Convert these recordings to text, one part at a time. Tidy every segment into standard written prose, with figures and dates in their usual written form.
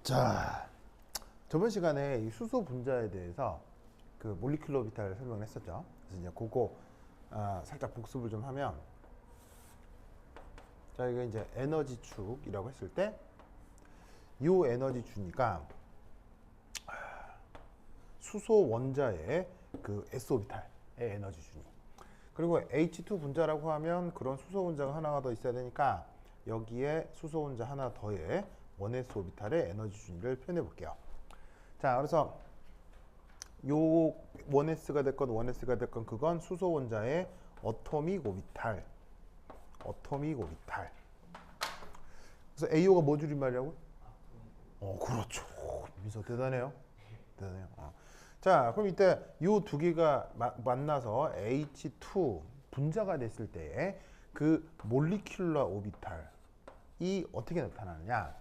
자, 저번 시간에 이 수소 분자에 대해서 그 몰리큘러 오비탈 설명을 했었죠. 그래서 이제 그거 살짝 복습을 좀 하면, 자, 이게 이제 에너지 축이라고 했을 때, 이 에너지 주니까 수소 원자의 그 s 오비탈의 에너지 주니. 그리고 H2 분자라고 하면 그런 수소 원자가 하나가 더 있어야 되니까 여기에 수소 원자 하나 더의 1s 오비탈의 에너지 준위를 표현해 볼게요. 자, 그래서 요 1s가 됐건 1s가 됐건 그건 수소 원자의 어토믹 오비탈. 그래서 AO가 뭐 줄임말이라고? 그렇죠. 민서 대단해요. 대단해요. 자, 그럼 이때 요 두 개가 만나서 H2 분자가 됐을 때에 그 몰리큘러 오비탈이 어떻게 나타나느냐?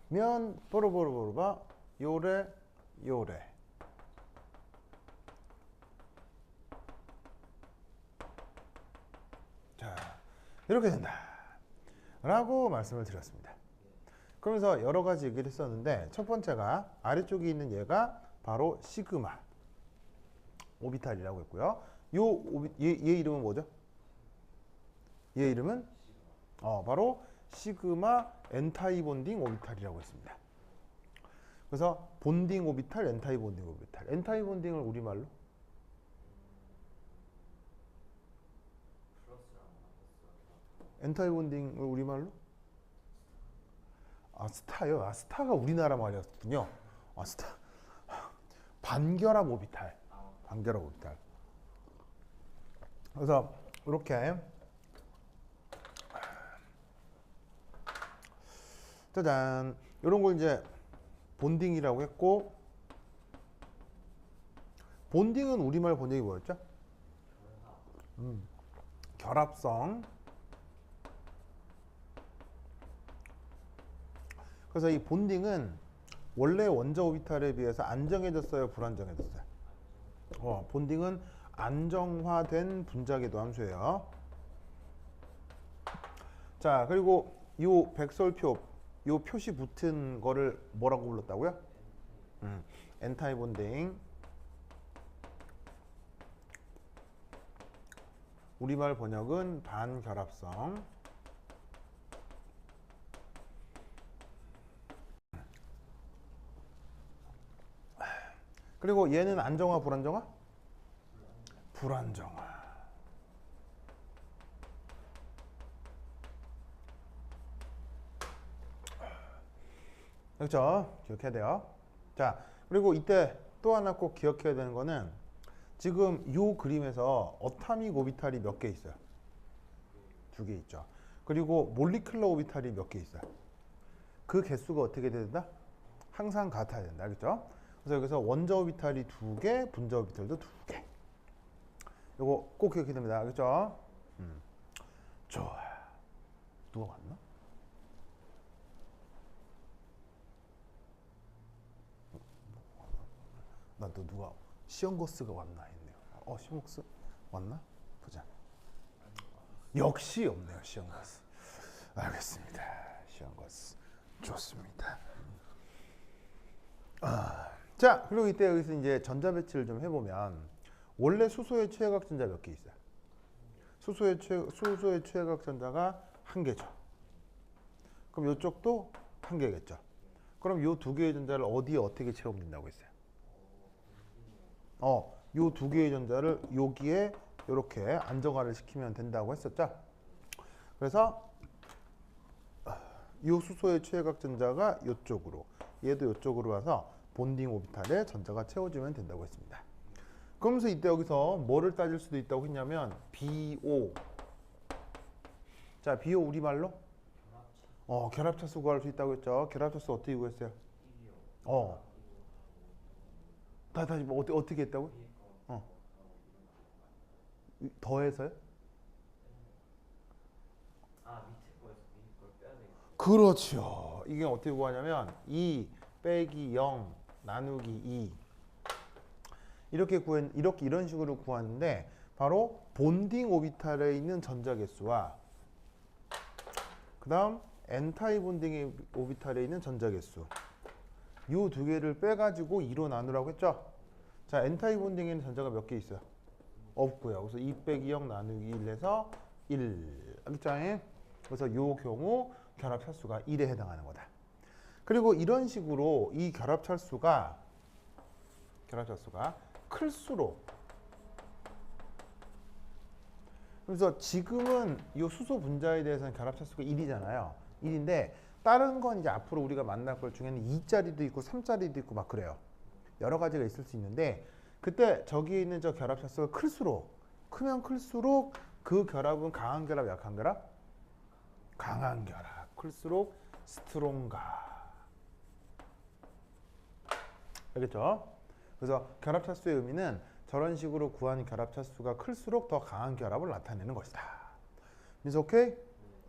면 뽀로뽀로뽀로바 요래. 자, 이렇게 된다 라고 말씀을 드렸습니다. 그러면서 여러 가지 얘기를 했었는데, 첫 번째가 아래쪽에 있는 얘가 바로 시그마 오비탈이라고 했고요. 얘 이름은 뭐죠? 얘 이름은 바로 시그마 엔타이 본딩 오비탈이라고 했습니다. 그래서 본딩 오비탈, 엔타이 본딩 오비탈. 엔타이 본딩을 우리말로? 엔타이 본딩을 우리말로? 스타요. 스타가 우리나라 말이었군요. 스타. 반결합 오비탈. 그래서 이렇게 짜잔, 이런 걸 이제 본딩이라고 했고, 본딩은 우리말 번역이 뭐였죠? 결합성. 그래서 이 본딩은 원래 원자 오비탈에 비해서 안정해졌어요, 불안정해졌어요? 본딩은 안정화된 분자궤도 함수예요. 자, 그리고 이 백설표, 이 표시 붙은 거를 뭐라고 불렀다고요? 엔타이 본딩. 우리말 번역은 반결합성. 그리고 얘는 안정화, 불안정화? 불안정화. 그렇죠? 기억해야 돼요. 자, 그리고 이때 또 하나 꼭 기억해야 되는 거는, 지금 이 그림에서 어타믹 오비탈이 몇 개 있어요? 2개 있죠. 그리고 몰리큘러 오비탈이 몇 개 있어요? 그 개수가 어떻게 된다? 항상 같아야 된다. 알겠죠? 그래서 여기서 원자 오비탈이 2개, 분자 오비탈도 2개. 이거 꼭 기억해야 됩니다. 알겠죠? 좋아. 누가 왔나? 난 또 누가 시험거스가 왔나 했네요. 시험거스 왔나? 보자. 역시 없네요, 시험거스. 알겠습니다. 시험거스 좋습니다. 자, 그리고 이때 여기서 이제 전자 배치를 좀 해보면, 원래 수소의 최외각 전자 몇 개 있어요? 수소의 최외각 전자가 1개죠. 그럼 이쪽도 1개겠죠. 그럼 이 2개의 전자를 어디에 어떻게 채우면 된다고 했어요? 이 2개의 전자를 여기에 이렇게 안정화를 시키면 된다고 했었죠. 그래서 이 수소의 최외각 전자가 이쪽으로, 얘도 이쪽으로 와서 본딩 오비탈에 전자가 채워지면 된다고 했습니다. 그러면서 이때 여기서 뭐를 따질 수도 있다고 했냐면 BO. 자, BO 우리말로? 결합차수 구할 수 있다고 했죠. 결합차수 어떻게 구했어요? 다시 뭐 어떻게 했다고요? 더해서요? 그렇죠. 이게 어떻게 구하냐면 2 빼기 0 나누기 2. 이렇게 이런 식으로 구하는데 바로 본딩 오비탈에 있는 전자 개수와 그다음 엔타이 본딩 오비탈에 있는 전자 개수 이 두 개를 빼가지고 2로 나누라고 했죠. 자, 엔타이 본딩에는 전자가 몇 개 있어요? 없고요. 그래서 2 빼기 0 나누기 1해서 1. 알겠죠? 그래서 이 경우 결합 찰수가 1에 해당하는 거다. 그리고 이런 식으로 이 결합 찰수가 클수록 그래서 지금은 이 수소 분자에 대해서는 결합 찰수가 1이잖아요. 1인데 다른 건 이제 앞으로 우리가 만날 것 중에는 2짜리도 있고 3짜리도 있고 막 그래요. 여러 가지가 있을 수 있는데 그때 저기에 있는 저 결합 찰수가 크면 클수록 그 결합은 강한 결합, 약한 결합? 강한 결합. 클수록 스트롱가. 알겠죠? 그래서 결합 찰수의 의미는 저런 식으로 구한 결합 찰수가 클수록 더 강한 결합을 나타내는 것이다. 그래서 오케이?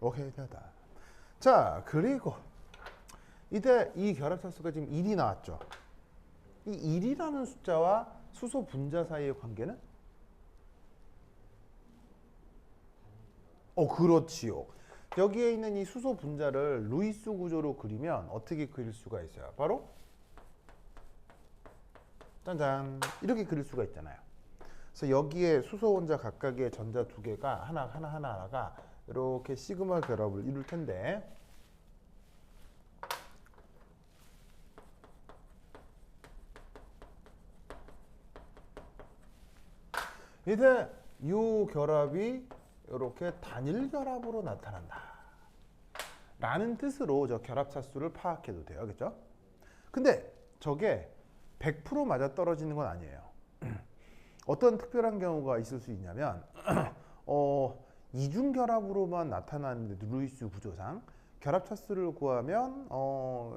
오케이 되다. 자, 그리고 이때 이 결합 찰수가 지금 1이 나왔죠. 이 1이라는 숫자와 수소 분자 사이의 관계는? 그렇지요. 여기에 있는 이 수소 분자를 루이스 구조로 그리면 어떻게 그릴 수가 있어요? 바로 짠짠 이렇게 그릴 수가 있잖아요. 그래서 여기에 수소 원자 각각의 전자 두 개가 하나가 이렇게 시그마 결합을 이룰 텐데 이제 이 결합이 이렇게 단일 결합으로 나타난다 라는 뜻으로 저 결합 찰수를 파악해도 돼요. 그렇죠? 근데 저게 100% 맞아 떨어지는 건 아니에요. 어떤 특별한 경우가 있을 수 있냐면 이중 결합으로만 나타나는 루이스 구조상 결합 찰수를 구하면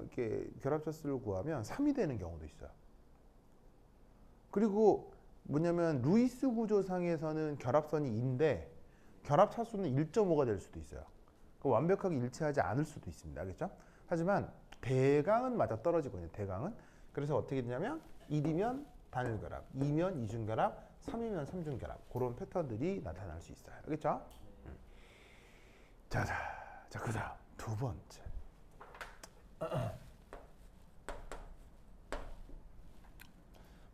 이렇게 결합 찰수를 구하면 3이 되는 경우도 있어요. 그리고 뭐냐면 루이스 구조상에서는 결합선이 2인데 결합 찰수는 1.5가 될 수도 있어요. 완벽하게 일치하지 않을 수도 있습니다. 알겠죠? 하지만 대강은 맞아 떨어지거든요. 대강은. 그래서 어떻게 되냐면 1이면 단일 결합, 2면 이중 결합, 3이면 삼중 결합 그런 패턴들이 나타날 수 있어요. 알겠죠? 자, 그다음 두 번째.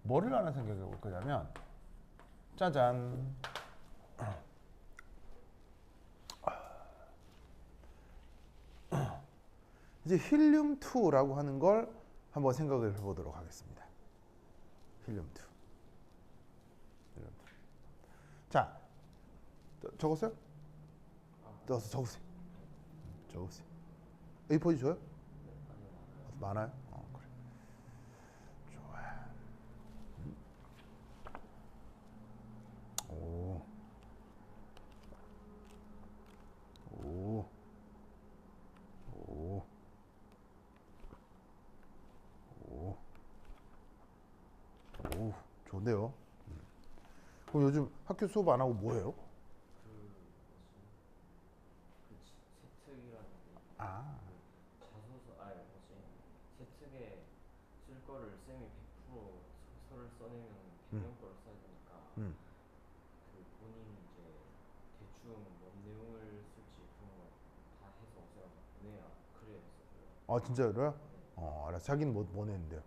뭐를 하나 생각해 볼 거냐면 짜잔. 이제 힐륨2라고 하는 걸 한번 생각을 해보도록 하겠습니다. 힐륨2. 자, 적었어요? 적으세요. A4지 줘요? 많아요? 그래. 좋아. 오, 좋네요. 그럼 요즘 학교 수업 안 하고 뭐 해요? 세특이라는 게 아, 자소서 세특에 쓸 거를 쌤이 100% 소설을 써내면 100명 거를 써야 되니까 음. 그 본인이 이제 대충 뭔 내용을 쓸지 그런 거 다 해서 쌤 보내야 그래야 했었어요. 진짜로요? 알았어. 자기는 뭐 냈는데요? 네?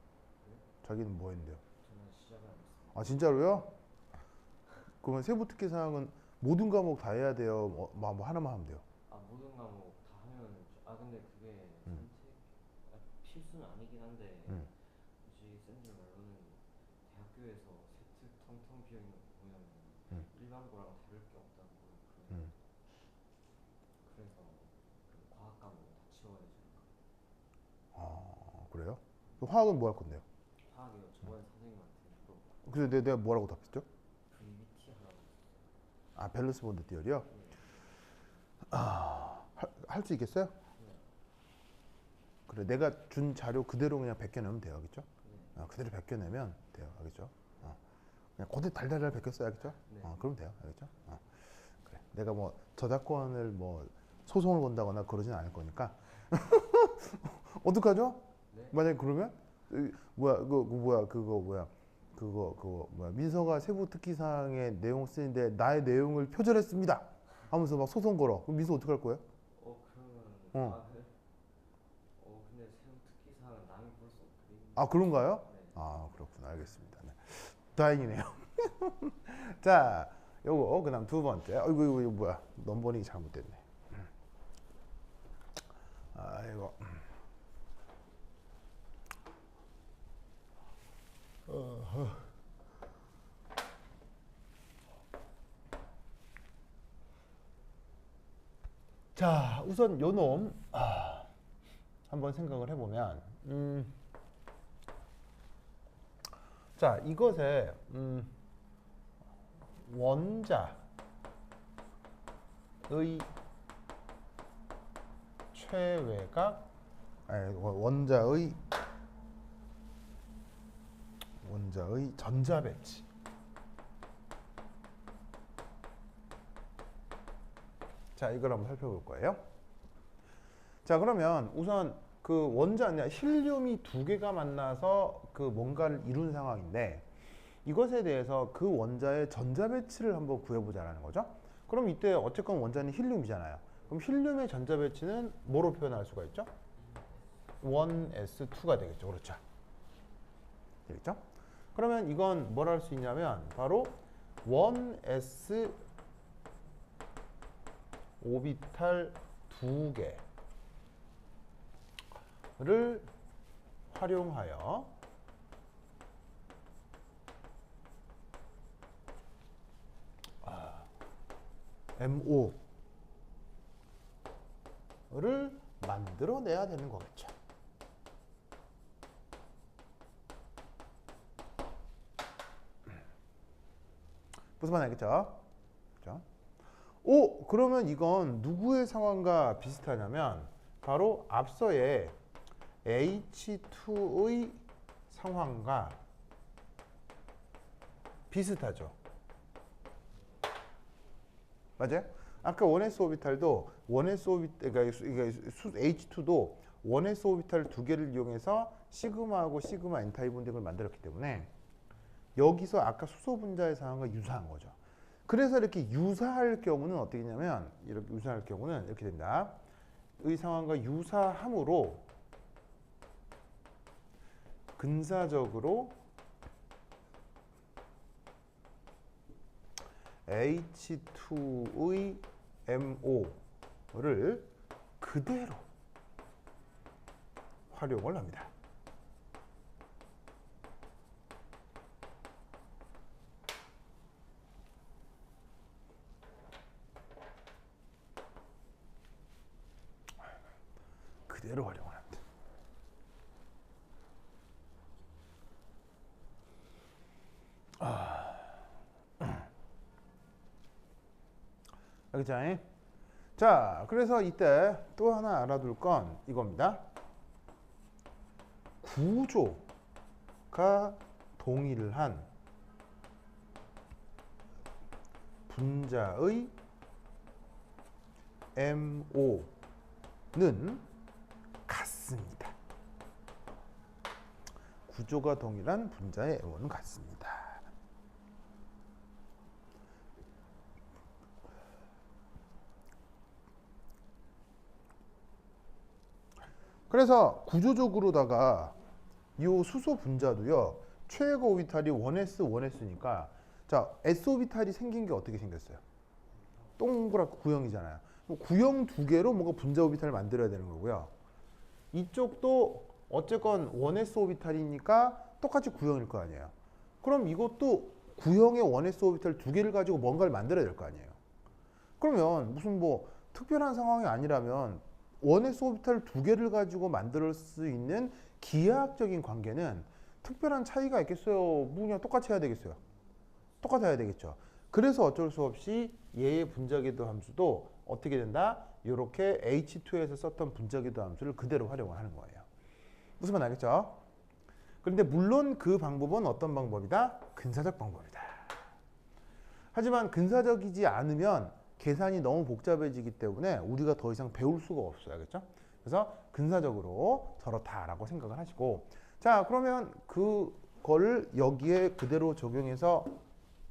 자기는 뭐 했는데요? 저는 시작을 안 했습니다. 진짜로요? 그러면 세부 특기 사항은 모든 과목 다 해야 돼요? 뭐 하나만 하면 돼요? 모든 과목 다 하면 근데 그게 음. 필수는 아니긴 한데 음. 굳이 쌤들 말로는 대학교에서 세특 텅텅 비어 있는 거 보면 일반 거랑 다를 게 없다고 그러는. 그래서 그 과학 과목 다 치워야 되니까. 그래요? 그럼 화학은 뭐 할 건데요? 화학이요. 저번에 선생님한테 물어봤고 그래서 내가 뭐라고 답했죠? VBT 하라고. 밸런스 본드 띠어리요? 네. 할 수 있겠어요? 네. 그래, 내가 준 자료 그대로 그냥 베껴내면 돼요. 알겠죠? 네. 그대로 베껴내면 돼요. 알겠죠? 그냥 그대로 달달달 베껴 써요. 알겠죠? 네. 그러면 돼요. 알겠죠? 그래. 내가 뭐 저작권을 뭐 소송을 건다거나 그러진 않을 거니까. 어떡하죠? 네. 만약에 그러면 그거 뭐야 그거 뭐야 민서가 세부 특기사항의 내용 쓰는데 나의 내용을 표절했습니다 하면서 막 소송 걸어. 그럼 민서 어떡할 거예요? 그러면 어. 근데 새우 특기 사항은 남이 볼 수 없거든요. 아 그런가요? 네. 아 그렇구나. 알겠습니다. 네. 다행이네요. 자 요거 그다음 두 번째. 이거 뭐야 넘버링이 잘못됐네. 이거 자 우선 요놈 한번 생각을 해보면 자 이것의 원자의 최외각 아니, 원자의 전자 배치. 자 이걸 한번 살펴볼 거예요. 자 그러면 우선 그 원자 힐륨이 두 개가 만나서 그 뭔가를 이룬 상황인데 이것에 대해서 그 원자의 전자 배치를 한번 구해보자라는 거죠. 그럼 이때 어쨌건 원자는 힐륨이잖아요. 그럼 힐륨의 전자 배치는 뭐로 표현할 수가 있죠? 1s2가 되겠죠. 그렇죠. 되겠죠? 그러면 이건 뭘 할 수 있냐면 바로 1s 오비탈 두 개를 활용하여 MO를 만들어내야 되는 거겠죠. 무슨 말 알겠죠? 그렇죠? 그러면 이건 누구의 상황과 비슷하냐면 바로 앞서의 H2의 상황과 비슷하죠. 맞아요? 아까 1s 오비탈도 1s 오비탈 그러니까 H2도 1s 오비탈 두 개를 이용해서 시그마하고 시그마 n타입 본딩을 만들었기 때문에 여기서 아까 수소 분자의 상황과 유사한 거죠. 그래서 이렇게 유사할 경우는 어떻게 되냐면 이렇게 유사할 경우는 이렇게 된다. 의 상황과 유사함으로 근사적으로 H2의 MO를 그대로 활용을 합니다. 그대로 활용을 합니다. 알겠죠? 자, 그래서 이때 또 하나 알아둘 건 이겁니다. 구조가 동일을 한 분자의 MO는 같습니다. 구조가 동일한 분자의 MO는 같습니다. 그래서 구조적으로다가 이 수소 분자도요. 최고 오비탈이 1s 1s니까 자 s 오비탈이 생긴 게 어떻게 생겼어요? 동그랗고 구형이잖아요. 구형 두 개로 뭔가 분자 오비탈을 만들어야 되는 거고요. 이쪽도 어쨌건 1s 오비탈이니까 똑같이 구형일 거 아니에요. 그럼 이것도 구형의 1s 오비탈 두 개를 가지고 뭔가를 만들어야 될 거 아니에요. 그러면 무슨 뭐 특별한 상황이 아니라면 1s 오비탈 두 개를 가지고 만들 수 있는 기하학적인 관계는 특별한 차이가 있겠어요? 뭐 그냥 똑같이 해야 되겠어요? 똑같아야 되겠죠. 그래서 어쩔 수 없이 얘의 분자궤도 함수도 어떻게 된다? 이렇게 H2에서 썼던 분자궤도 함수를 그대로 활용을 하는 거예요. 무슨 말 알겠죠? 그런데 물론 그 방법은 어떤 방법이다? 근사적 방법이다. 하지만 근사적이지 않으면 계산이 너무 복잡해지기 때문에 우리가 더 이상 배울 수가 없어요. 알겠죠? 그래서 근사적으로 저렇다라고 생각을 하시고 자 그러면 그 거를 여기에 그대로 적용해서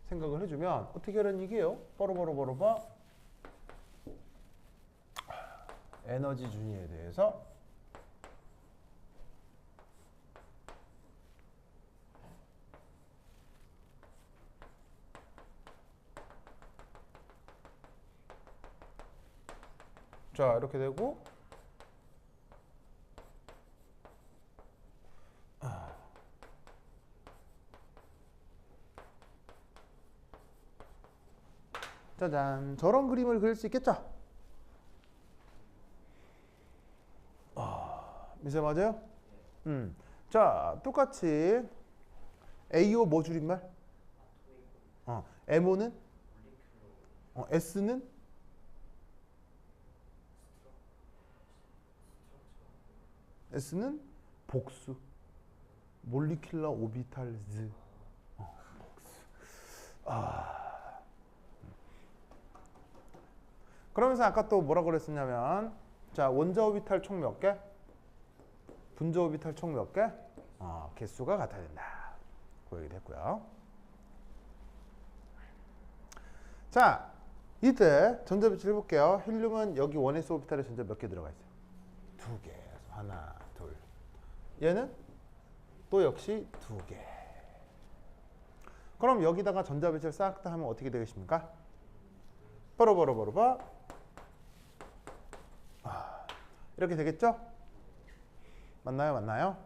생각을 해주면 어떻게 하는 얘기예요? 바로 봐. 에너지 준위에 대해서 자 이렇게 되고 짜잔 저런 그림을 그릴 수 있겠죠? 미세 맞아요? 자 똑같이 AO 뭐 줄임말? MO는? S는? S는 복수 몰리큘러 오비탈즈 복수 그러면서 아까 또 뭐라고 그랬었냐면 자 원자 오비탈 총 몇 개? 분자 오비탈 총 몇 개? 개수가 같아야 된다 그 얘기도 했고요. 자 이때 전자 배치를 해볼게요. 헬륨은 여기 1s 오비탈에 전자 몇 개 들어가 있어요? 2개. 하나 둘 얘는 또 역시 2개. 그럼 여기다가 전자 배치를 싹 다 하면 어떻게 되겠습니까? 바로 봐. 이렇게 되겠죠? 맞나요?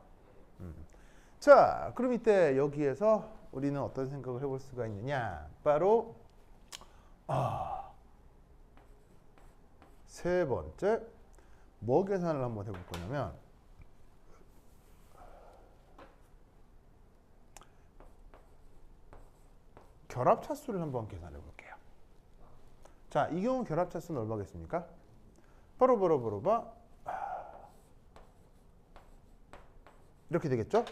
자, 그럼 이때 여기에서 우리는 어떤 생각을 해볼 수가 있느냐? 바로 세 번째 뭐 계산을 한번 해볼 거냐면 결합 차수를 한번 계산해 볼게요. 자, 이 경우 결합 차수는 얼마겠습니까? 바로 봐. 이렇게 되겠죠?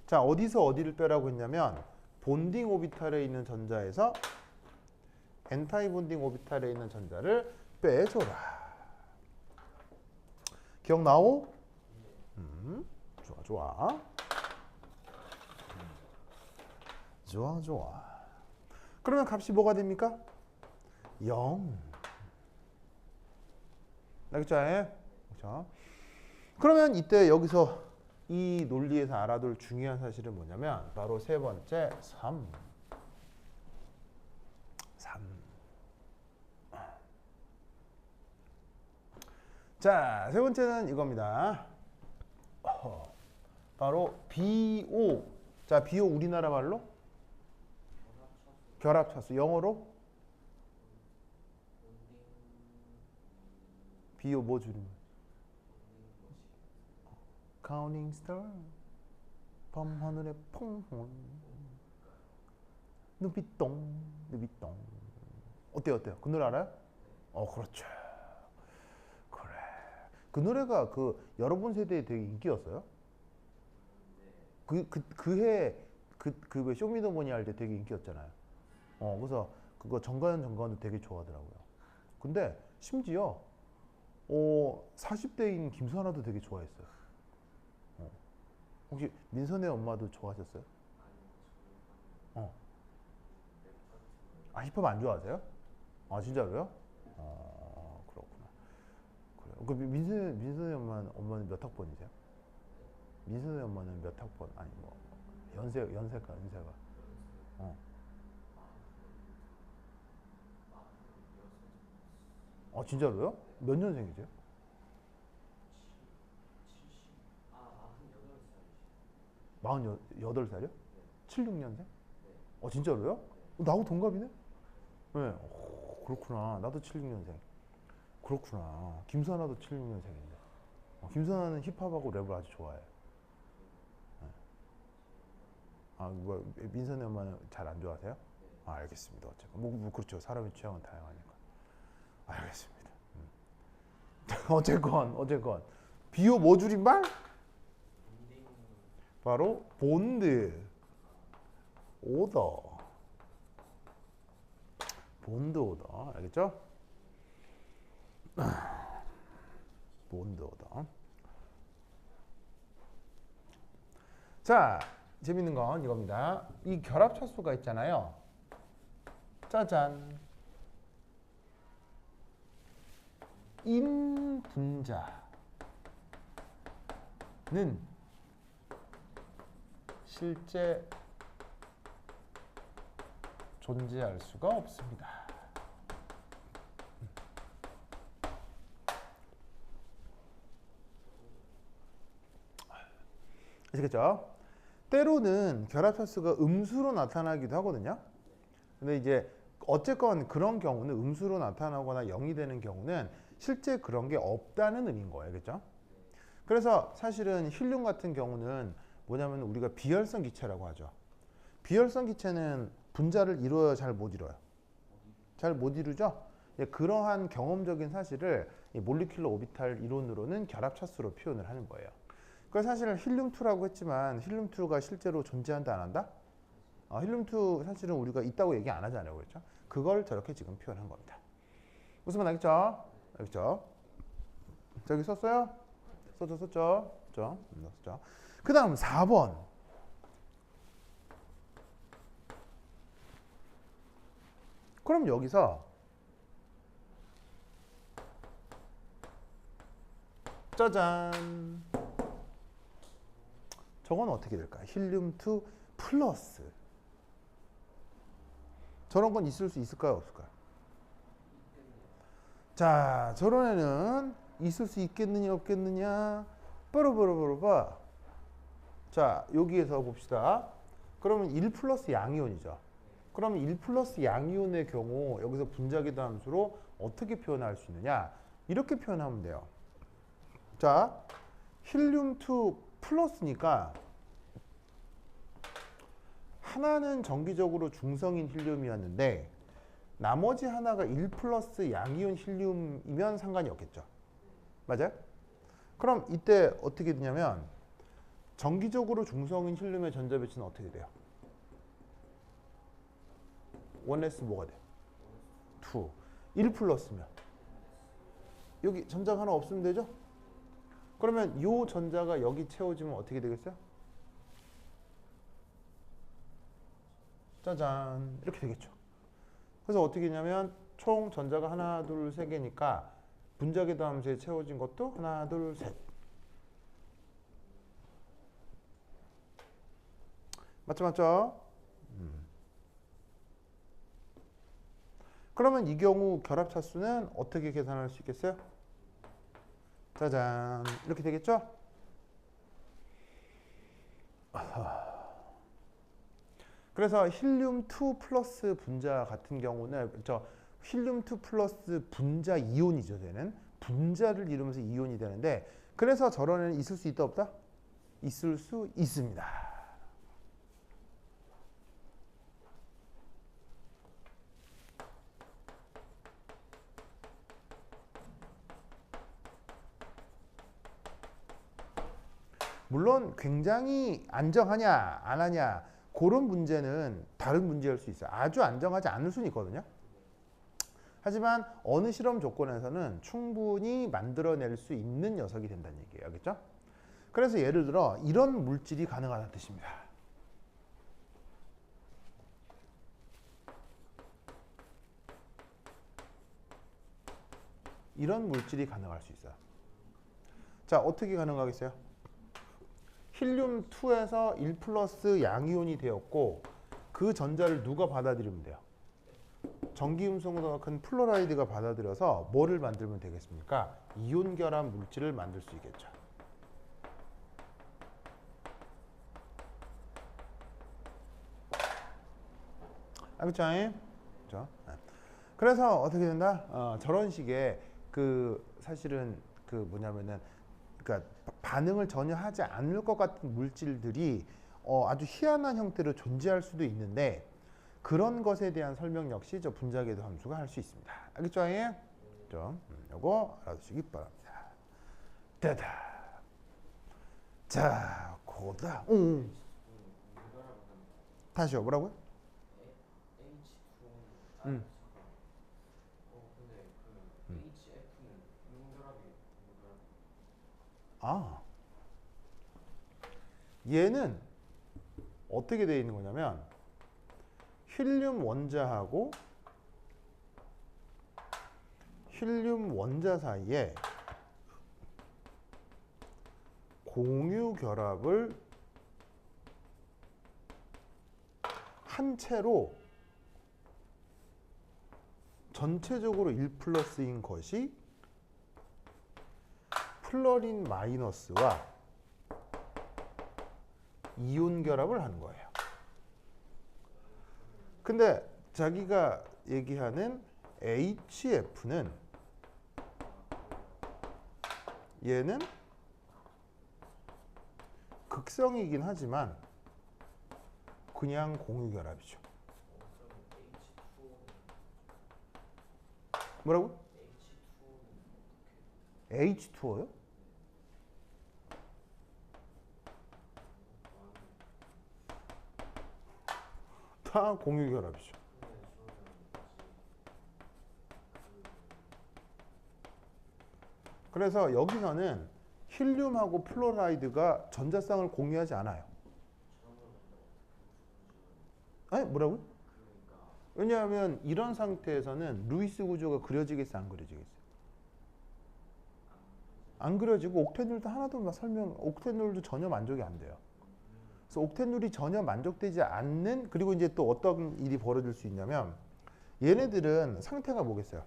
자, 어디서 어디를 빼라고 했냐면 본딩 오비탈에 있는 전자에서 엔타이 본딩 오비탈에 있는 전자를 빼줘라. 기억나오? 좋아. 그러면 값이 뭐가 됩니까? 0. 알겠죠? 그렇죠? 그러면 이때 여기서 이 논리에서 알아둘 중요한 사실은 뭐냐면 바로 세 번째 3. 자, 세 번째는 이겁니다. 바로 BO. 자, BO 우리나라 말로 결합차수. 영어로 BO 뭐 줄이면? Counting star. 밤하늘의 퐁퐁. 눈빛똥. 어때요? 그 노래 알아요? 그렇죠. 그래. 그 노래가 그 여러분 세대에 되게 인기였어요. 그해 왜 쇼미더머니 할 때 되게 인기였잖아요. 그래서 그거 정가연도 되게 좋아하더라고요. 근데 심지어 40대인 김수환아도 되게 좋아했어요. 혹시 민선의 엄마도 좋아하셨어요? 힙합 안 좋아하세요? 진짜로요? 그렇구나. 그래요. 그 민선의 엄마는 몇 학번이세요? 민선의 엄마는 몇 학번? 아니 뭐 연세가. 진짜로요? 몇 년생이세요? 48살이요? 76년생? 진짜로요? 나하고 동갑이네? 네. 그렇구나. 나도 76년생. 그렇구나. 김선아도 76년생인데. 김선아는 힙합하고 랩을 아주 좋아해요. 뭐 민선의 엄마는 잘 안 좋아하세요? 알겠습니다. 어쨌건 뭐 그렇죠. 사람의 취향은 다양하니까. 알겠습니다. 어쨌건 비오 뭐 줄임말? 바로 본드 오더. 본드 오더. 알겠죠? 본드 오더. 자, 재밌는 건 이겁니다. 이 결합차수가 있잖아요. 짜잔. 인분자는 실제 존재할 수가 없습니다. 아시겠죠? 때로는 결합차수가 음수로 나타나기도 하거든요. 근데 이제 어쨌건 그런 경우는 음수로 나타나거나 0이 되는 경우는 실제 그런 게 없다는 의미인 거예요. 그렇죠? 그래서 사실은 힐륨 같은 경우는 뭐냐면 우리가 비열성 기체라고 하죠. 비열성 기체는 분자를 이루어야 잘 못 이뤄요. 잘 못 이루죠? 예, 그러한 경험적인 사실을 이 몰리큘러 오비탈 이론으로는 결합차수로 표현을 하는 거예요. 그래서 사실 힐륨2라고 했지만 힐륨2가 실제로 존재한다 안 한다? 힐륨2 사실은 우리가 있다고 얘기 안 하잖아요. 그렇죠? 그걸 저렇게 지금 표현한 겁니다. 무슨 말 알겠죠? 알겠죠? 저기 썼어요? 썼죠? 썼죠? 그 다음 4번. 그럼 여기서 짜잔. 저건 어떻게 될까요? 힐륨2 플러스. 저런 건 있을 수 있을까요? 없을까요? 자, 저런 애는 있을 수 있겠느냐 없겠느냐. 뽀로뽀로뽀로봐. 자, 여기에서 봅시다. 그러면 1 플러스 양이온이죠. 그러면 1 플러스 양이온의 경우 여기서 분자기도 함수로 어떻게 표현할 수 있느냐. 이렇게 표현하면 돼요. 자, 힐륨2 플러스니까 하나는 정기적으로 중성인 힐륨이었는데 나머지 하나가 1 플러스 양이온 힐륨이면 상관이 없겠죠. 맞아요? 그럼 이때 어떻게 되냐면 정기적으로 중성인 힐륨의 전자 배치는 어떻게 돼요? 1s 뭐가 돼? 2. 1 플러스면 여기 전자가 하나 없으면 되죠? 그러면 이 전자가 여기 채워지면 어떻게 되겠어요? 짜잔 이렇게 되겠죠. 그래서 어떻게 되냐면 총 전자가 하나 둘 세 개니까 분자기도 함수에 채워진 것도 하나 둘 셋. 맞죠? 그러면 이 경우 결합차수는 어떻게 계산할 수 있겠어요? 짜잔 이렇게 되겠죠? 그래서 힐륨2 플러스 분자 같은 경우는 힐륨2 플러스 분자 이온이죠. 되는 분자를 이루면서 이온이 되는데 그래서 저런 애는 있을 수 있다 없다? 있을 수 있습니다. 물론 굉장히 안정하냐 안 하냐 그런 문제는 다른 문제일 수 있어요. 아주 안정하지 않을 수는 있거든요. 하지만 어느 실험 조건에서는 충분히 만들어낼 수 있는 녀석이 된다는 얘기예요. 알겠죠? 그래서 예를 들어 이런 물질이 가능하다는 뜻입니다. 이런 물질이 가능할 수 있어요. 자, 어떻게 가능하겠어요? 힐륨2에서 1 플러스 양이온이 되었고 그 전자를 누가 받아들이면 돼요? 전기음성보다 큰 플로라이드가 받아들여서 뭐를 만들면 되겠습니까? 이온 결합 물질을 만들 수 있겠죠. 알겠죠? 그렇죠? 그래서 어떻게 된다? 저런 식의 사실은 뭐냐면은 그러니까 반응을 전혀 하지 않을 것 같은 물질들이 아주 희한한 형태로 존재할 수도 있는데 그런 것에 대한 설명 역시 저 분자궤도 함수가 할 수 있습니다. 알겠죠? 요거 알아두시기 바랍니다. 됐다. 자, 고다. 다시요. 뭐라고요? 근데 그 HF는 용결합이 아, 얘는 어떻게 되어 있는 거냐면 힐륨 원자하고 힐륨 원자 사이에 공유 결합을 한 채로 전체적으로 1+인 것이 플러린 마이너스와 이온 결합을 하는 거예요. 근데 자기가 얘기하는 HF는 얘는 극성이긴 하지만 그냥 공유 결합이죠. 뭐라고? H2O요? 다 공유 결합이죠. 그래서 여기서는 힐륨하고 플로라이드가 전자쌍을 공유하지 않아요. 아니, 뭐라고요? 왜냐하면 이런 상태에서는 루이스 구조가 그려지겠어, 안 그려지겠어요? 안 그려지고 옥테놀도 하나도 옥테놀도 전혀 만족이 안 돼요. 그래서 옥테놀이 전혀 만족되지 않는, 그리고 이제 또 어떤 일이 벌어질 수 있냐면 얘네들은 상태가 뭐겠어요?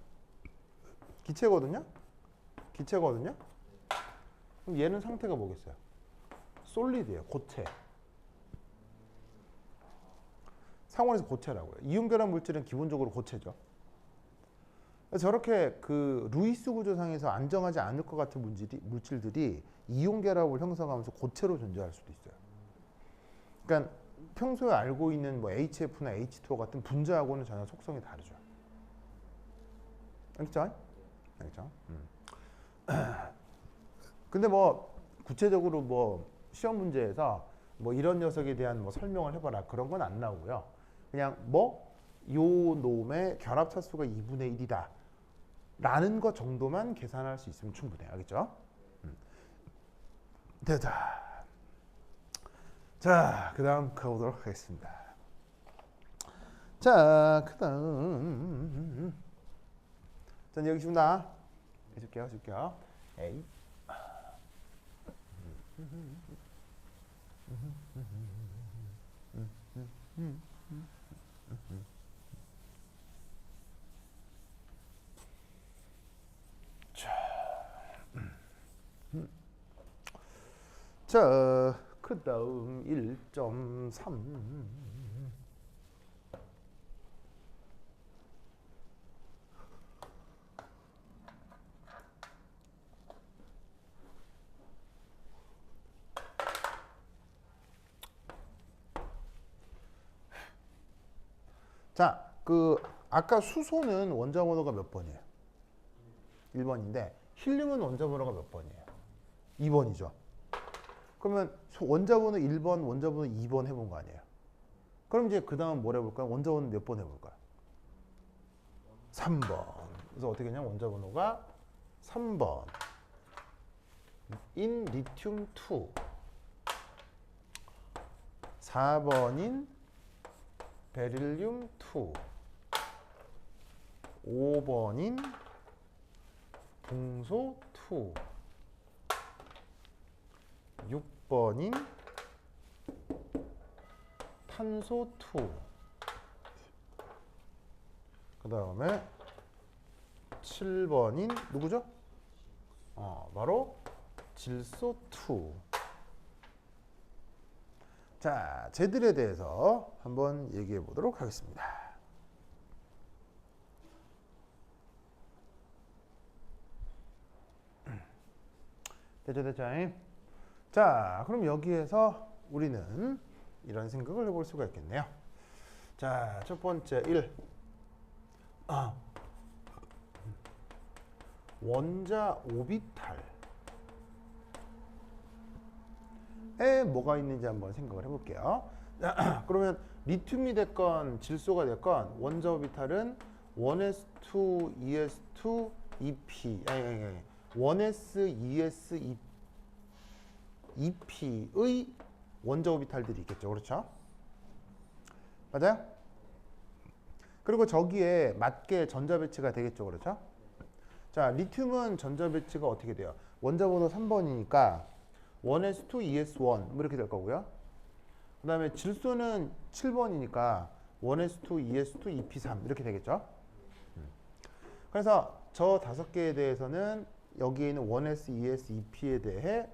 기체거든요? 기체거든요? 그럼 얘는 상태가 뭐겠어요? 솔리드예요, 고체. 상온에서 고체라고요. 이온 결합 물질은 기본적으로 고체죠. 저렇게 그 루이스 구조상에서 안정하지 않을 것 같은 물질들이 이온 결합을 형성하면서 고체로 존재할 수도 있어요. 그러니까 평소에 알고 있는 뭐 HF나 H2O 같은 분자하고는 전혀 속성이 다르죠. 알겠죠? 알겠죠? 근데 뭐 구체적으로 뭐 시험 문제에서 뭐 이런 녀석에 대한 뭐 설명을 해봐라 그런 건 안 나오고요. 그냥 뭐 요 놈의 결합 차수가 2분의 1이다 라는 것 정도만 계산할 수 있으면 충분해요. 알겠죠? 됐다. 자, 그 다음 가보도록 하겠습니다. 자, 그 다음 전 여기 있습니다. 해줄게요. 에이. 자, 그 다음 1.3. 자, 그 아까 수소는 원자 번호가 몇 번이에요? 1번인데 힐륨은 원자 번호가 몇 번이에요? 2번이죠. 그러면 원자 번호 1번, 원자 번호 2번 해본 거 아니에요? 그럼 이제 그 다음 뭘 해볼까요? 원자 번호 몇 번 해볼까요? 3번. 그래서 어떻게 했냐면 원자 번호가 3번. 인 리튬 2. 4번인 베릴륨 2. 5번인 동소 2. 6번인 탄소 2. 그 다음에 7번인 누구죠? 바로 질소 2. 자, 쟤들에 대해서 한번 얘기해 보도록 하겠습니다. 됐죠? 자, 그럼 여기에서 우리는 이런 생각을 해볼 수가 있겠네요. 자, 첫 번째 1. 원자 오비탈에 뭐가 있는지 한번 생각을 해볼게요. 그러면 리튬이 됐건 질소가 됐건 원자 오비탈은 1s2, 2s2, 2p, 1s, 2s, 2p의 원자 오비탈들이 있겠죠. 그렇죠? 맞아요? 그리고 저기에 맞게 전자 배치가 되겠죠. 그렇죠? 자, 리튬은 전자 배치가 어떻게 돼요? 원자 번호 3번이니까 1s2 2s1 뭐 이렇게 될 거고요. 그 다음에 질소는 7번이니까 1s2 2s2 2p3 이렇게 되겠죠. 그래서 저 5개에 대해서는 여기에 있는 1s, 2s, 2p에 대해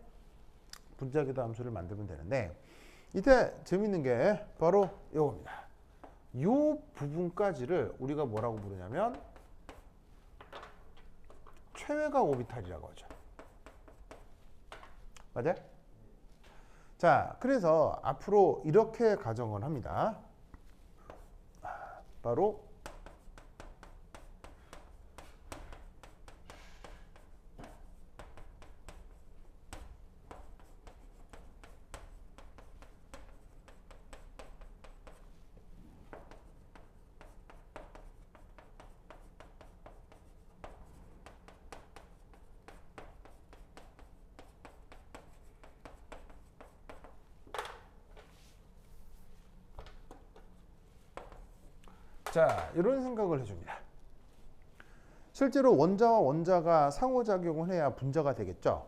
분자기도 함수를 만들면 되는데 이때 재밌는 게 바로 이겁니다. 이 부분까지를 우리가 뭐라고 부르냐면 최외각 오비탈이라고 하죠. 맞아요? 자, 그래서 앞으로 이렇게 가정을 합니다. 바로 자, 이런 생각을 해줍니다. 실제로 원자와 원자가 상호작용을 해야 분자가 되겠죠.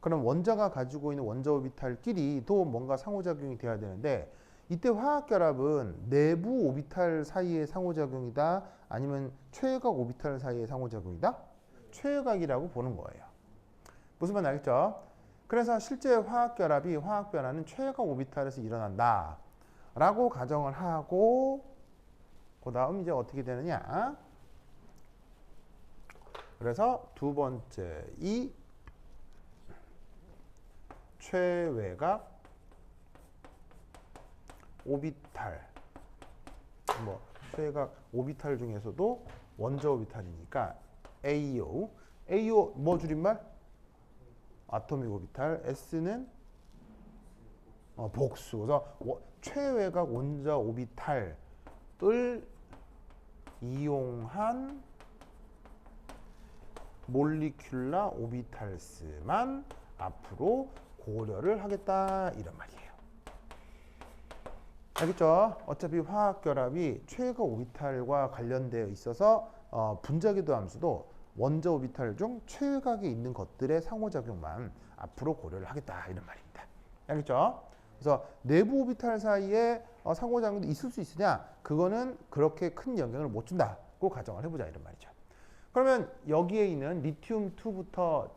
그럼 원자가 가지고 있는 원자 오비탈끼리도 뭔가 상호작용이 돼야 되는데 이때 화학결합은 내부 오비탈 사이의 상호작용이다? 아니면 최외각 오비탈 사이의 상호작용이다? 최외각이라고 보는 거예요. 무슨 말인지 알겠죠? 그래서 실제 화학결합이 화학변화는 최외각 오비탈에서 일어난다 라고 가정을 하고 그 다음 이제 어떻게 되느냐? 그래서 두 번째 이 최외각 오비탈 뭐 최외각 오비탈 중에서도 원자 오비탈이니까 AO AO 뭐 줄임말? 아토믹 오비탈 S는 복수. 그래서 최외각 원자 오비탈을 이용한 몰리큘라 오비탈스만 앞으로 고려를 하겠다 이런 말이에요. 알겠죠? 어차피 화학결합이 최외각 오비탈과 관련되어 있어서 분자기도 함수도 원자 오비탈 중 최외각에 있는 것들의 상호작용만 앞으로 고려를 하겠다 이런 말입니다. 알겠죠? 그래서 내부 오비탈 사이에 상호작용도 있을 수 있으냐? 그거는 그렇게 큰 영향을 못 준다고 가정을 해보자 이런 말이죠. 그러면 여기에 있는 리튬 2부터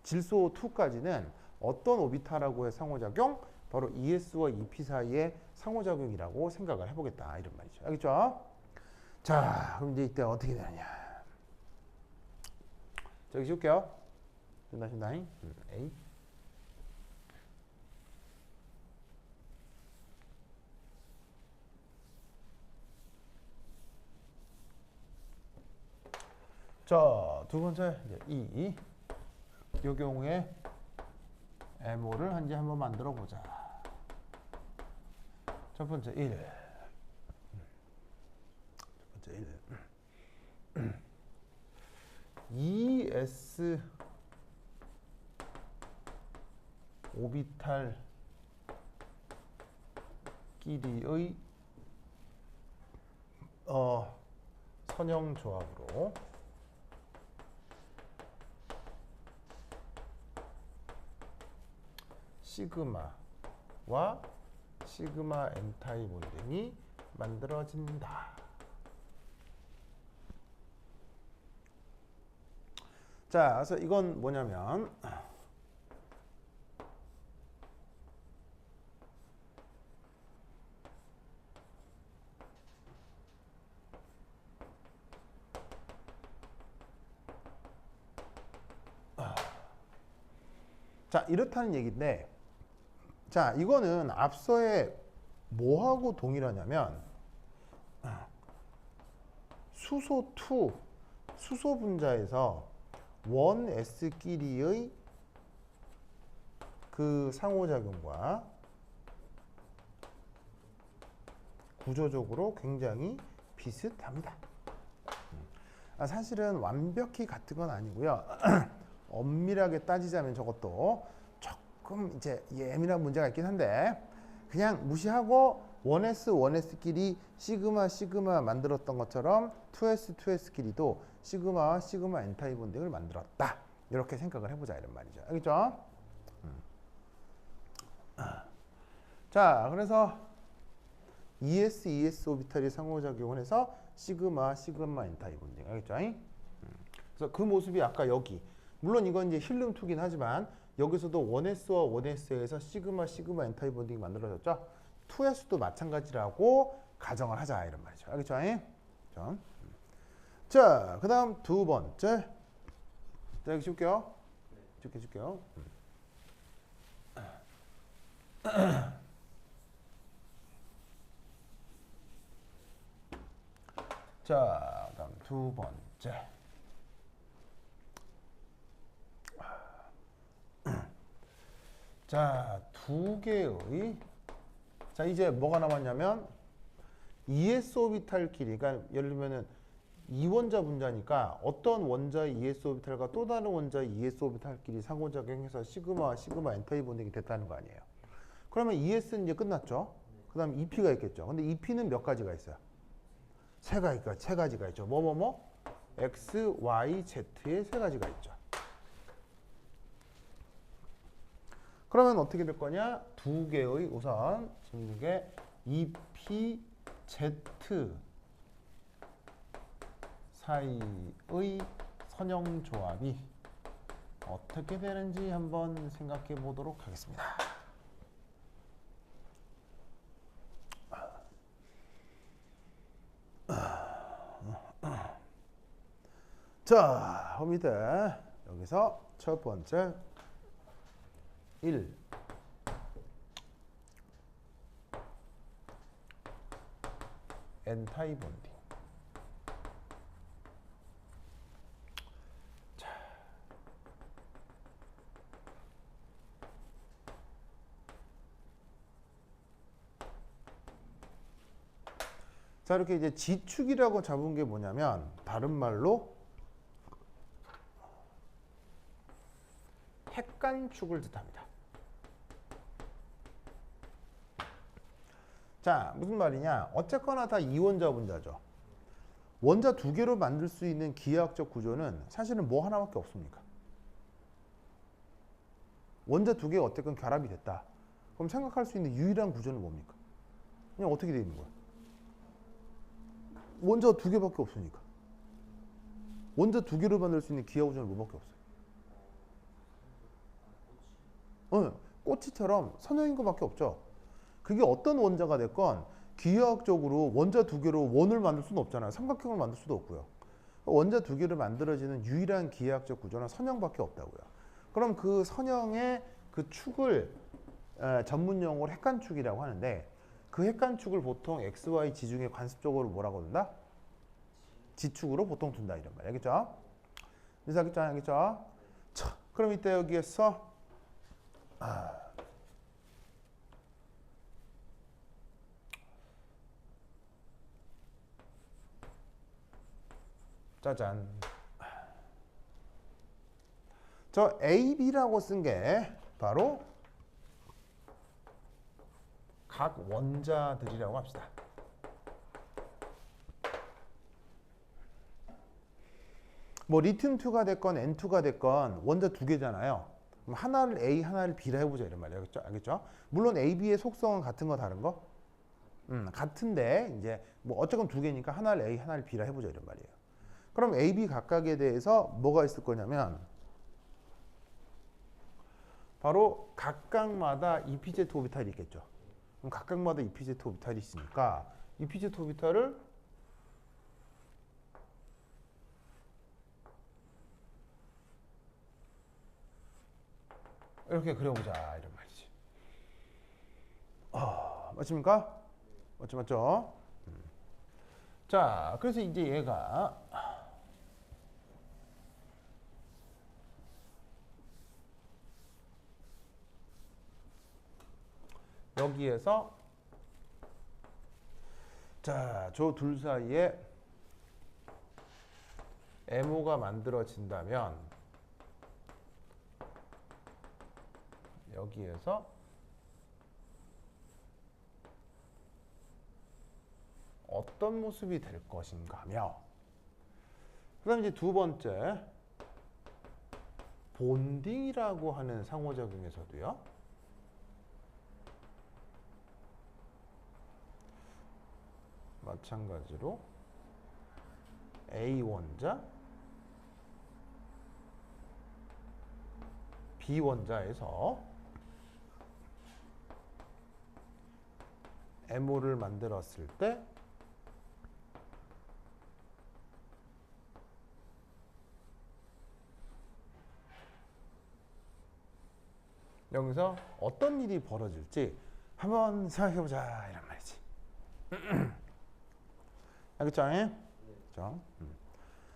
질소 2까지는 어떤 오비탈하고의 상호작용? 바로 ES와 EP 사이의 상호작용이라고 생각을 해보겠다 이런 말이죠. 알겠죠? 자, 그럼 이제 이때 어떻게 되느냐? 저기 쉴게요. 준다. A. 자, 두 번째 이제 E. 이 경우에 MO를 한번 만들어 보자. 첫 번째 1. 첫 번째 1. ES 오비탈 끼리의 선형 조합으로 시그마와 시그마 N타입 원등이 만들어진다. 자, 그래서 이건 뭐냐면 자, 이렇다는 얘기인데 자, 이거는 앞서에 뭐하고 동일하냐면 수소 2, 수소 분자에서 1s끼리의 그 상호작용과 구조적으로 굉장히 비슷합니다. 사실은 완벽히 같은 건 아니고요. 엄밀하게 따지자면 저것도 조금 이제 예민한 문제가 있긴 한데 그냥 무시하고 1s 1s끼리 시그마 시그마 만들었던 것처럼 2s 2s끼리도 시그마와 시그마 n타입 본딩을 만들었다. 이렇게 생각을 해보자 이런 말이죠. 알겠죠? 자, 그래서 ES, ES 오비탈이 상호작용을 해서 시그마, 시그마 n타입 본딩. 알겠죠? 그래서 그 모습이 아까 여기. 물론 이건 이제 힐륨2긴 하지만 여기서도 1s와 1s에서 시그마, 시그마 n타입 본딩이 만들어졌죠? 2s도 마찬가지라고 가정을 하자 이런 말이죠. 알겠죠? 자, 그 다음 두 번째. 자, 여기 줄게요. 줄게요. 자, 그 다음 두 번째. 자, 두 개의 자, 이제 뭐가 남았냐면 ES 오비탈끼리, 그러니까 예를 들면은 이원자 분자니까 어떤 원자의 ES 오비탈과 또 다른 원자의 ES 오비탈끼리 상호작용해서 시그마와 시그마 n타입 본딩이 됐다는 거 아니에요. 그러면 ES는 이제 끝났죠. 그 다음 EP가 있겠죠. 근데 EP는 몇 가지가 있어요? 세 가지가 있죠. X, Y, Z의 세 가지가 있죠. 그러면 어떻게 될 거냐? 두 개의 우선 지금 이게 EP, Z 사이의 선형 조합이 어떻게 되는지 한번 생각해 보도록 하겠습니다. 자, 밑에 여기서 첫 번째 1 n타입 본딩. 자, 이렇게 이제 지축이라고 잡은 게 뭐냐면 다른 말로 핵간축을 뜻합니다. 자, 무슨 말이냐? 어쨌거나 다 이원자 분자죠. 원자 두 개로 만들 수 있는 기하학적 구조는 사실은 뭐 하나밖에 없습니까? 원자 두 개가 어쨌건 결합이 됐다. 그럼 생각할 수 있는 유일한 구조는 뭡니까? 그냥 어떻게 되어 있는 거야? 원자 두 개밖에 없으니까. 원자 두 개로 만들 수 있는 기하 구조는 뭐밖에 없어요? 꼬치처럼 선형인 것밖에 없죠. 그게 어떤 원자가 됐건 기하학적으로 원자 두 개로 원을 만들 수는 없잖아요. 삼각형을 만들 수도 없고요. 원자 두 개로 만들어지는 유일한 기하학적 구조는 선형밖에 없다고요. 그럼 그 선형의 그 축을 전문 용어로 핵간축이라고 하는데 그 핵간축을 보통 x, y 지중에 관습적으로 뭐라고 둔다? 지축으로 보통 둔다 이런 말. 알겠죠? 알겠죠? 자, 그럼 이때 여기에서 짜잔. 저 AB라고 쓴 게 바로 각 원자들이라고 합시다. 뭐 리튬2가 됐건 N2가 됐건 원자 두 개잖아요. 그럼 하나를 A, 하나를 B라 해보자 이런 말이에요. 알겠죠? 물론 A, B의 속성은 같은 거 다른 거? 같은데 이제 뭐 어쨌건 두 개니까 하나를 A, 하나를 B라 해보자 이런 말이에요. 그럼 A, B 각각에 대해서 뭐가 있을 거냐면 바로 각각마다 EPZ 오비탈이 있겠죠. 그럼 각각마다 EPZ 오비탈이 있으니까 EPZ 오비탈을 이렇게 그려보자 이런 말이지. 맞습니까? 맞죠? 자, 그래서 이제 얘가 여기에서 자, 저 둘 사이에 MO가 만들어진다면 여기에서 어떤 모습이 될 것인가 하며 그 다음에 이제 두 번째 본딩이라고 하는 상호작용에서도요. 마찬가지로 A 원자, B 원자에서 MO를 만들었을 때 여기서 어떤 일이 벌어질지 한번 생각해보자 이란 말이지. 알겠죠? 그렇죠?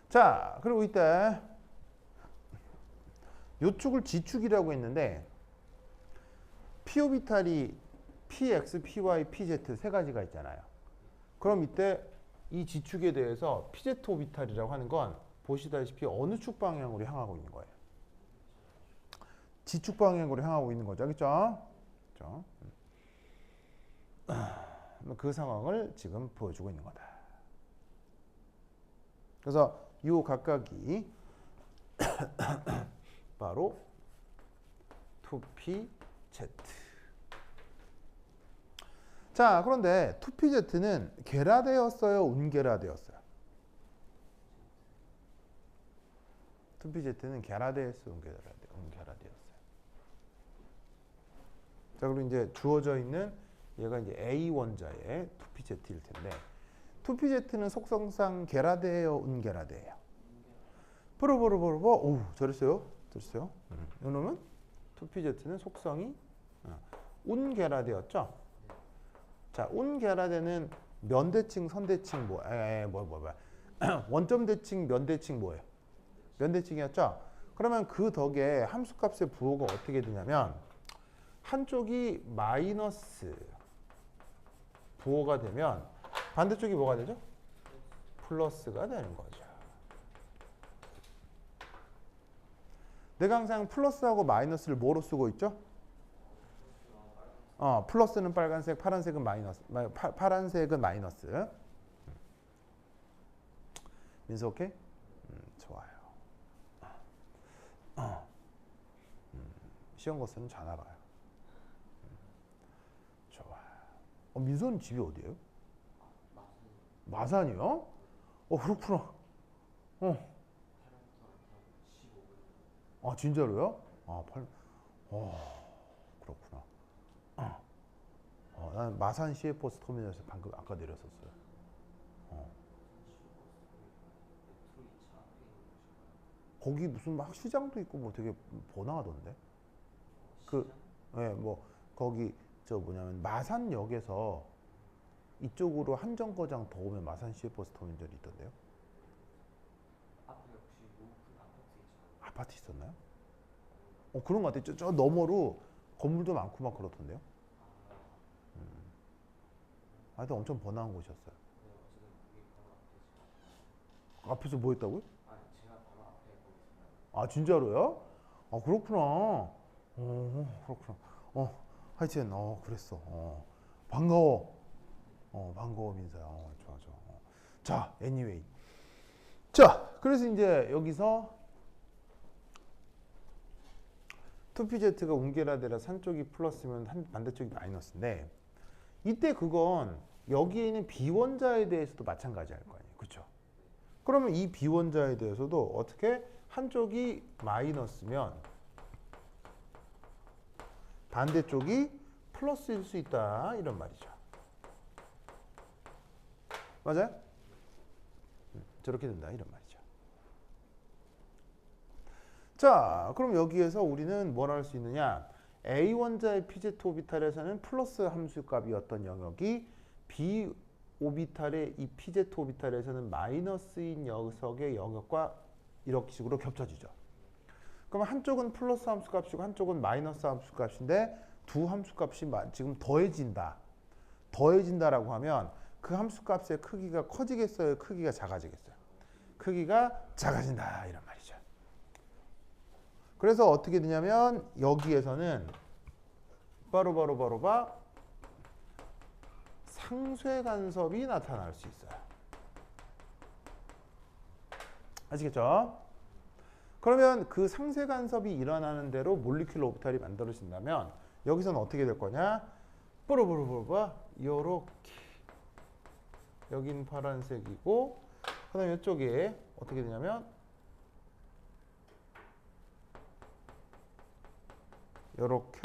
자, 그리고 이때 요 축을 G축이라고 했는데 P 오비탈이 PX, PY, PZ 세 가지가 있잖아요. 그럼 이때 이 G축에 대해서 PZ 오비탈이라고 하는 건 보시다시피 어느 축 방향으로 향하고 있는 거예요? G축 방향으로 향하고 있는 거죠. 알겠죠? 그렇죠? 그 상황을 지금 보여주고 있는 거다. 그래서 이 각각이 바로 2PZ. 자, 그런데 2PZ는 계라되었어요? 운계라되었어요? 2PZ는 계라되었어요? 운계라되었어요? 자, 그리고 이제 주어져 있는 얘가 이제 A 원자의 2PZ일 텐데 2PZ는 속성상 계라되어요? 운계라되어요? 오, 잘했어요. 이놈은 2PZ는 속성이 운계라되었죠? 자, 운계라되는 면대칭, 선대칭 원점대칭, 면대칭 뭐예요? 면대칭이었죠? 그러면 그 덕에 함수값의 부호가 어떻게 되냐면 한쪽이 마이너스 부호가 되면 반대쪽이 뭐가 되죠? 플러스가 되는 거죠. 내가 항상 플러스하고 마이너스를 뭐로 쓰고 있죠? 플러스는 빨간색, 파란색은 마이너스. 파란색은 마이너스. 민수 오케이? 좋아요. 시험 거스는 잘 알아요. 좋아요. 민수는 집이 어디예요? 마산이요? 그렇구나. 진짜로요? 그렇구나. 난 마산 시외버스 터미널에서 방금 아까 내렸었어요. 거기 무슨 막 시장도 있고 뭐 되게 번화하던데. 거기 뭐냐면 마산역에서 이쪽으로 한정거장 더 오면 마산 시외버스 터미널이 있던데요. 앞에 혹시 높은 아파트 있잖아요. 아파트 있었나요? 그런 것 같아요. 저 너머로 건물도 많고 막 그렇던데요. 하여튼 엄청 번화한 곳이었어요. 네, 어쨌든 그게 바로 앞에서 뭐 했다고요? 제가 바로 앞에 거기 있어요. 진짜로요? 그렇구나. 그렇구나. 하여튼 그랬어. 반가워. 반가워 민서야. 좋아. 자, anyway. 자, 그래서 이제 여기서 2PZ가 운계라되라 한쪽이 플러스면 반대쪽이 마이너스인데 이때 그건 여기에 있는 B원자에 대해서도 마찬가지 할 거 아니에요. 그렇죠? 그러면 이 B원자에 대해서도 어떻게 한쪽이 마이너스면 반대쪽이 플러스일 수 있다 이런 말이죠. 맞아요? 저렇게 된다 이런 말이죠. 자, 그럼 여기에서 우리는 뭘 할 수 있느냐? A 원자의 PZ 오비탈에서는 플러스 함수값이었던 영역이 B 오비탈의 이 PZ 오비탈에서는 마이너스인 녀석의 영역과 이렇게 식으로 겹쳐지죠. 그럼 한쪽은 플러스 함수값이고 한쪽은 마이너스 함수값인데 두 함수값이 지금 더해진다라고 하면 그 함수값의 크기가 커지겠어요? 크기가 작아지겠어요? 크기가 작아진다 이런 말이죠. 그래서 어떻게 되냐면 여기에서는 바로 상쇄 간섭이 나타날 수 있어요. 아시겠죠? 그러면 그 상쇄 간섭이 일어나는 대로 몰리큘러 오비탈이 만들어진다면 여기서는 어떻게 될 거냐? 뽀로뽀로뽀로뽀 요렇게 여긴 파란색이고 그 다음에 이쪽에 어떻게 되냐면 요렇게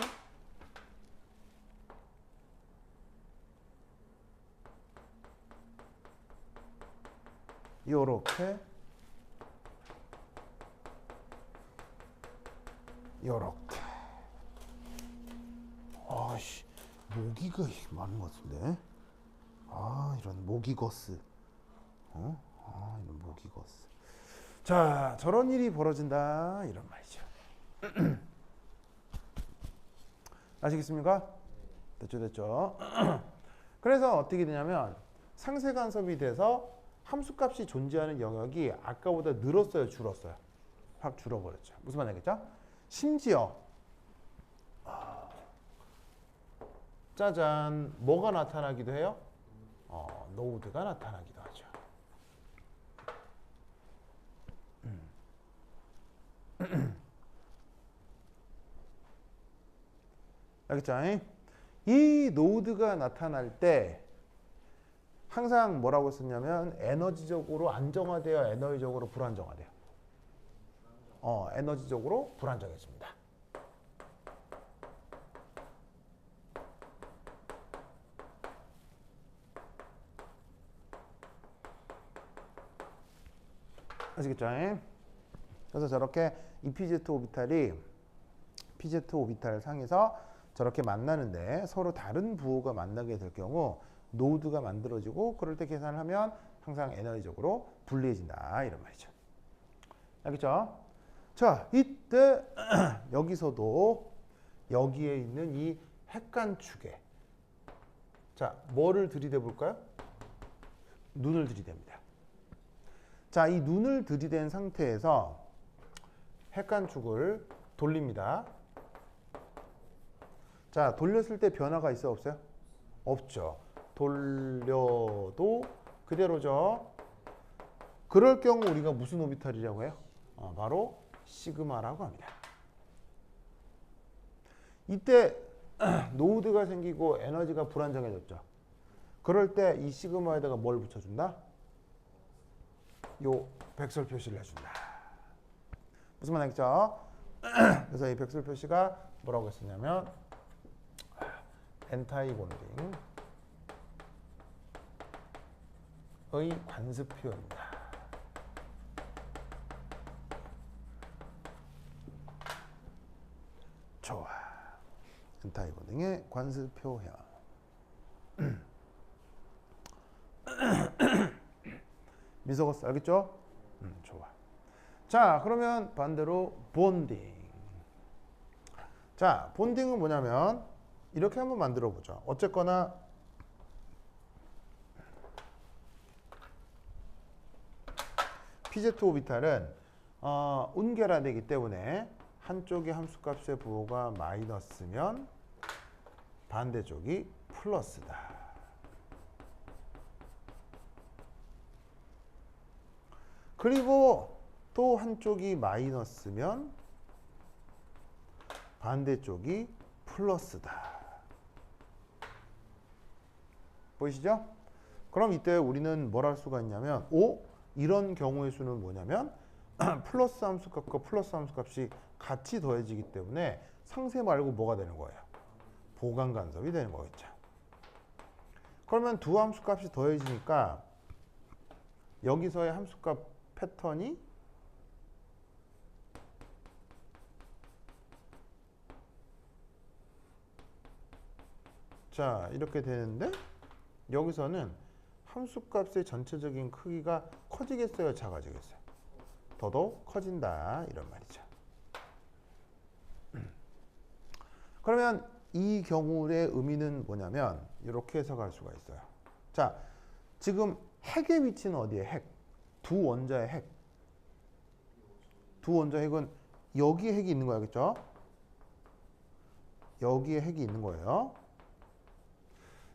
요렇게 요렇게. 아씨 모기가 많은 것 같은데. 아 이런 모기거스. 이런 모기거스. 자 저런 일이 벌어진다 이런 말이죠. 아시겠습니까? 됐죠. 그래서 어떻게 되냐면 상쇄 간섭이 돼서 함수값이 존재하는 영역이 아까보다 늘었어요, 줄었어요? 확 줄어버렸죠. 무슨 말이겠죠? 심지어 짜잔 뭐가 나타나기도 해요? 노드가 나타나기도 하죠. 알겠죠? 이 노드가 나타날 때 항상 뭐라고 썼냐면 에너지적으로 안정화돼요, 에너지적으로 불안정화돼요? 에너지적으로 불안정해집니다. 아시겠죠? 그래서 저렇게 이 PZ 오비탈이 PZ 오비탈 상에서 저렇게 만나는데 서로 다른 부호가 만나게 될 경우 노드가 만들어지고 그럴 때 계산을 하면 항상 에너지적으로 불리해진다 이런 말이죠. 알겠죠? 자 이때 여기서도 여기에 있는 이 핵간축에 자 뭐를 들이대 볼까요? 눈을 들이댑니다. 자, 이 눈을 들이댄 상태에서 핵간축을 돌립니다. 자, 돌렸을 때 변화가 있어요, 없어요? 없죠. 돌려도 그대로죠. 그럴 경우 우리가 무슨 오비탈이라고 해요? 바로 시그마라고 합니다. 이때 노드가 생기고 에너지가 불안정해졌죠. 그럴 때 이 시그마에다가 뭘 붙여준다? 요 백설 표시를 해준다. 무슨 말이겠죠? 그래서 이 백설 표시가 뭐라고 했었냐면 엔타이 본딩의 관습 표현입니다. 좋아. 엔타이 본딩의 관습 표현. 미소거스 알겠죠? 좋아. 자, 그러면 반대로 본딩. 자, 본딩은 뭐냐면 이렇게 한번 만들어 보죠. 어쨌거나 PZ 오비탈은 운결화되기 때문에 한쪽의 함수값의 부호가 마이너스면 반대쪽이 플러스다. 그리고 또 한쪽이 마이너스면 반대쪽이 플러스다. 보이시죠? 그럼 이때 우리는 뭘 할 수가 있냐면 이런 경우의 수는 뭐냐면 플러스 함수값과 플러스 함수값이 같이 더해지기 때문에 상쇄 말고 뭐가 되는 거예요? 보강 간섭이 되는 거겠죠. 그러면 두 함수값이 더해지니까 여기서의 함수값 패턴이 자 이렇게 되는데 여기서는 함수값의 전체적인 크기가 커지겠어요, 작아지겠어요? 더더욱 커진다 이런 말이죠. 그러면 이 경우의 의미는 뭐냐면 이렇게 해석할 수가 있어요. 자 지금 핵의 위치는 어디에? 핵. 두 원자의 핵. 두 원자 핵은 여기에 핵이 있는 거야겠죠? 여기에 핵이 있는 거예요.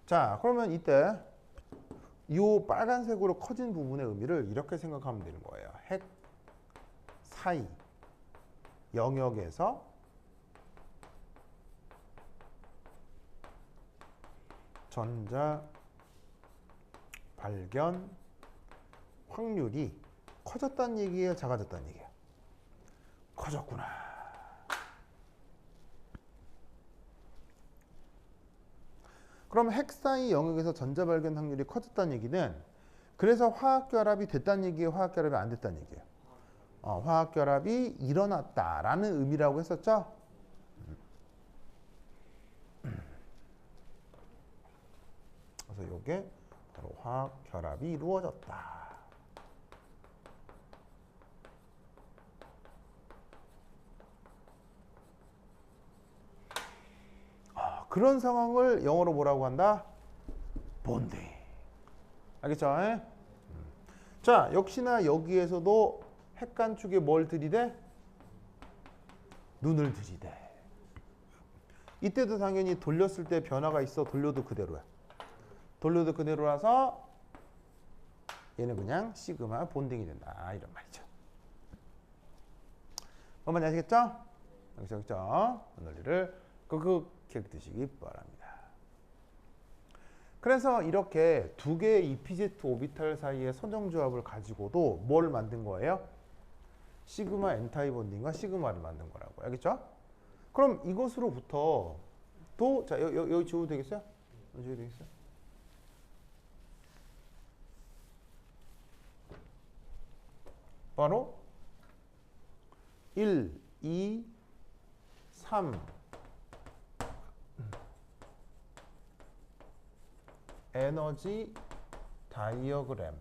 자, 그러면 이때 이 빨간색으로 커진 부분의 의미를 이렇게 생각하면 되는 거예요. 핵 사이 영역에서 전자 발견 확률이 커졌다는 얘기예요, 작아졌다는 얘기예요? 커졌구나. 그럼 핵 사이 영역에서 전자 발견 확률이 커졌다는 얘기는 그래서 화학 결합이 됐다는 얘기예요, 화학 결합이 안 됐다는 얘기예요? 화학 결합이 일어났다라는 의미라고 했었죠? 그래서 이게 바로 화학 결합이 이루어졌다. 그런 상황을 영어로 뭐라고 한다? 본딩. 알겠죠? 자, 역시나 여기에서도 핵간축에 뭘 들이대? 눈을 들이대. 이때도 당연히 돌렸을 때 변화가 있어. 돌려도 그대로야. 돌려도 그대로라서 얘는 그냥 시그마 본딩이 된다. 이런 말이죠. 뭔 말인지 아시겠죠? 알겠죠? 논리를 그 기억해 두시기 바랍니다. 그래서 이렇게 두 개의 EPZ 오비탈 사이의 선정조합을 가지고도 뭘 만든 거예요? 시그마 엔타이 본딩과 시그마를 만든 거라고. 알겠죠? 그럼 이것으로부터 또, 자, 여기 지워도 되겠어요? 지워도 되겠어요? 바로 1, 2, 3 에너지 다이어그램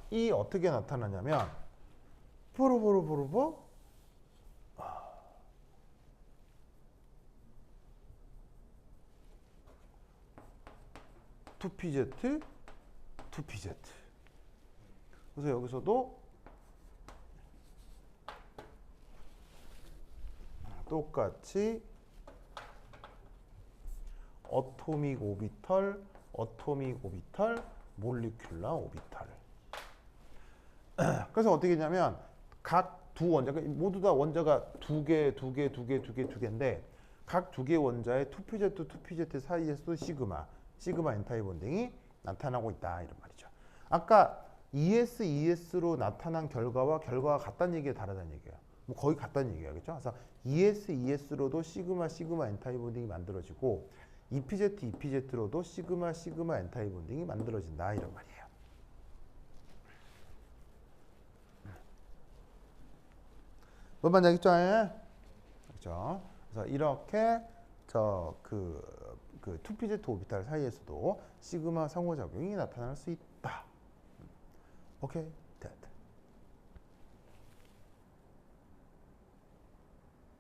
이 어떻게 나타나냐면 보로보로보로보 투피제트 투피제트. 그래서 여기서도 똑같이 어토믹 오비털, 어토믹 오비털, 몰리큘러 오비털. 그래서 어떻게 했냐면 각 두 원자, 모두 다 원자가 두 개인데 각 두 개 원자의 투피제트, 투피제트 사이에서도 시그마 엔타이 본딩이 나타나고 있다 이런 말이죠. 아까 ES로 나타난 결과가 같다는 얘기가 다르다는 얘기예요. 뭐 거의 같다는 얘기예요, 그렇죠? 그래서 ES로도 시그마 엔타이 본딩이 만들어지고 EPZ로도 시그마 엔타이 본딩이 만들어진다 이런 말이에요. 뭔 말인지 알겠죠? 그렇죠? 그래서 이렇게 그 투피제트 오비탈 사이에서도 시그마 상호작용이 나타날 수 있다. 오케이.